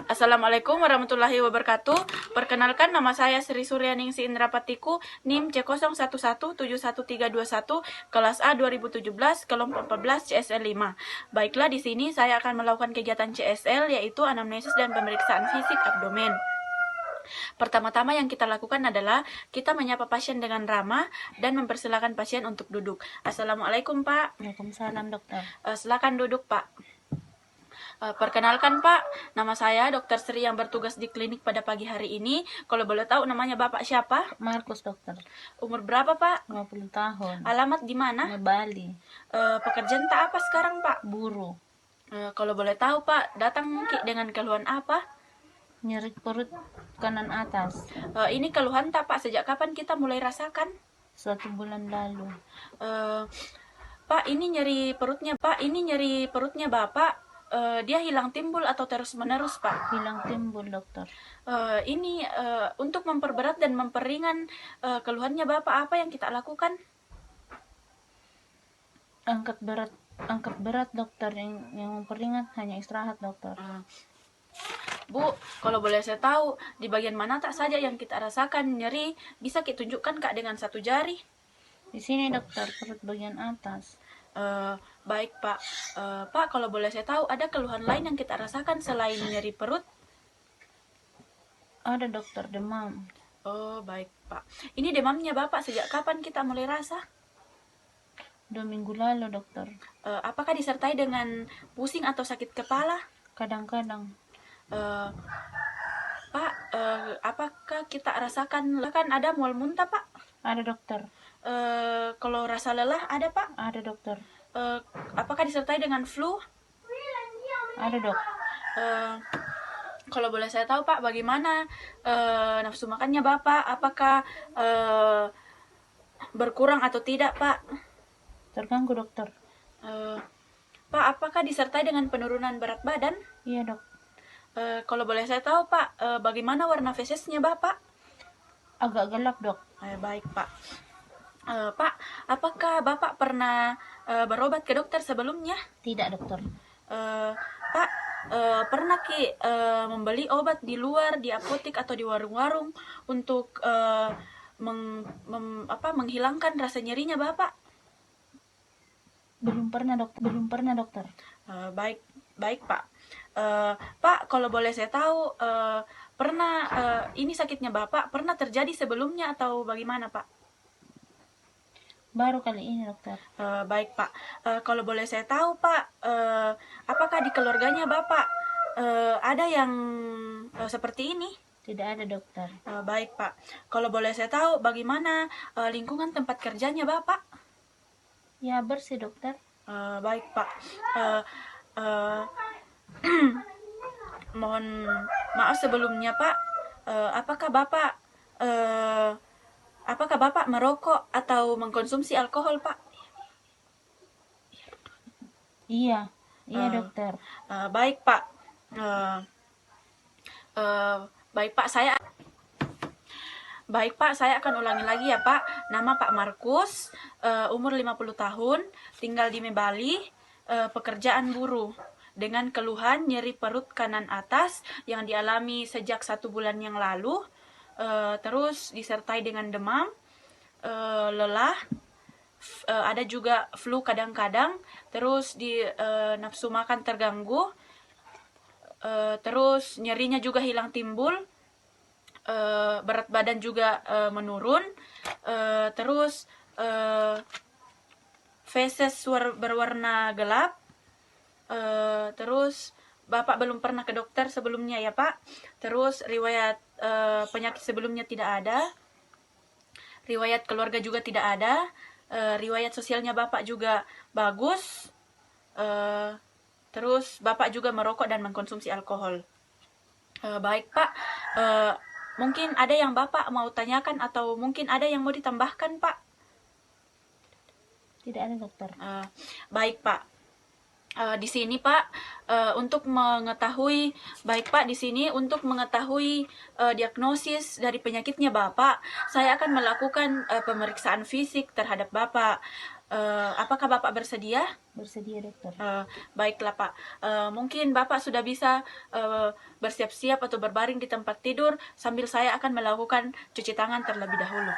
Assalamualaikum warahmatullahi wabarakatuh. Perkenalkan, nama saya Sri Suryaningsi Indrapatiku, NIM C01171321, kelas A 2017, kelompok 14 CSL 5. Baiklah, di sini saya akan melakukan kegiatan CSL, yaitu anamnesis dan pemeriksaan fisik abdomen. Pertama-tama yang kita lakukan adalah kita menyapa pasien dengan ramah dan mempersilahkan pasien untuk duduk. Assalamualaikum, Pak. Waalaikumsalam, dokter. Silakan duduk, Pak. Perkenalkan, Pak, nama saya Dr. Sri yang bertugas di klinik pada pagi hari ini. Kalau boleh tahu namanya Bapak siapa? Markus, dokter. Umur berapa, Pak? 50 tahun. Alamat di mana? Bali. Pekerjaan tak apa sekarang, Pak? Buruh. Kalau boleh tahu, Pak, datang dengan keluhan apa? Nyeri perut kanan atas. Ini keluhan tak, Pak? Sejak kapan kita mulai rasakan? 1 bulan lalu. Pak, ini nyeri perutnya, Pak. Ini nyeri perutnya Bapak. Dia hilang timbul atau terus menerus, Pak? Hilang timbul, dokter. Ini untuk memperberat dan memperingan keluhannya Bapak, apa yang kita lakukan? Angkat berat, dokter. Yang memperingat hanya istirahat, dokter. Bu, kalau boleh saya tahu di bagian mana tak saja yang kita rasakan nyeri, bisa kita tunjukkan, Kak, dengan satu jari? Di sini, dokter, perut bagian atas. Baik, Pak. Pak, kalau boleh saya tahu, ada keluhan lain yang kita rasakan selain nyeri perut? Ada, dokter, demam. Oh, baik, Pak. Ini demamnya Bapak sejak kapan kita mulai rasa? 2 minggu lalu, dokter. Apakah disertai dengan pusing atau sakit kepala? Kadang-kadang. Pak, apakah kita rasakan ada mual muntah, Pak? Ada, dokter. Kalau rasa lelah ada, Pak? Ada, dokter. Apakah disertai dengan flu? Ada, dok. Kalau boleh saya tahu, Pak, bagaimana nafsu makannya Bapak? Apakah berkurang atau tidak, Pak? Terganggu, dokter. Pak, apakah disertai dengan penurunan berat badan? Iya, dok. Kalau boleh saya tahu, Pak, bagaimana warna fesesnya Bapak? Agak gelap, dok. Baik, Pak. Pak, apakah Bapak pernah berobat ke dokter sebelumnya? Tidak, dokter. Pak, pernah membeli obat di luar, di apotek atau di warung-warung untuk menghilangkan rasa nyerinya Bapak? Belum pernah, dokter. Baik, Pak. Pak, kalau boleh saya tahu, pernah ini sakitnya Bapak pernah terjadi sebelumnya atau bagaimana, Pak? Baru kali ini, dokter. Baik, Pak. Kalau boleh saya tahu, Pak, apakah di keluarganya Bapak ada yang seperti ini? Tidak ada, dokter. Baik, Pak. Kalau boleh saya tahu, bagaimana lingkungan tempat kerjanya Bapak? Ya, bersih, dokter. Baik, Pak. Mohon maaf sebelumnya, Pak. Apakah Bapak merokok atau mengkonsumsi alkohol, Pak? Iya, dokter. Baik, Pak. Baik, Pak, saya akan ulangi lagi ya, Pak. Nama Pak Markus, umur 50 tahun, tinggal di Bali, pekerjaan buruh, dengan keluhan nyeri perut kanan atas yang dialami sejak 1 bulan yang lalu, terus disertai dengan demam, lelah, ada juga flu kadang-kadang, terus nafsu makan terganggu, terus nyerinya juga hilang timbul, berat badan juga menurun, terus feses berwarna gelap, terus Bapak belum pernah ke dokter sebelumnya ya, Pak. Terus riwayat penyakit sebelumnya tidak ada, riwayat keluarga juga tidak ada, riwayat sosialnya Bapak juga bagus, terus Bapak juga merokok dan mengkonsumsi alkohol. Baik, Pak. Mungkin ada yang Bapak mau tanyakan atau mungkin ada yang mau ditambahkan, Pak? Tidak ada, dokter. Baik, Pak. Di sini, Pak, untuk mengetahui diagnosis dari penyakitnya Bapak, saya akan melakukan pemeriksaan fisik terhadap Bapak. Apakah Bapak bersedia? Bersedia dokter. Baiklah Pak, mungkin Bapak sudah bisa bersiap-siap atau berbaring di tempat tidur sambil saya akan melakukan cuci tangan terlebih dahulu.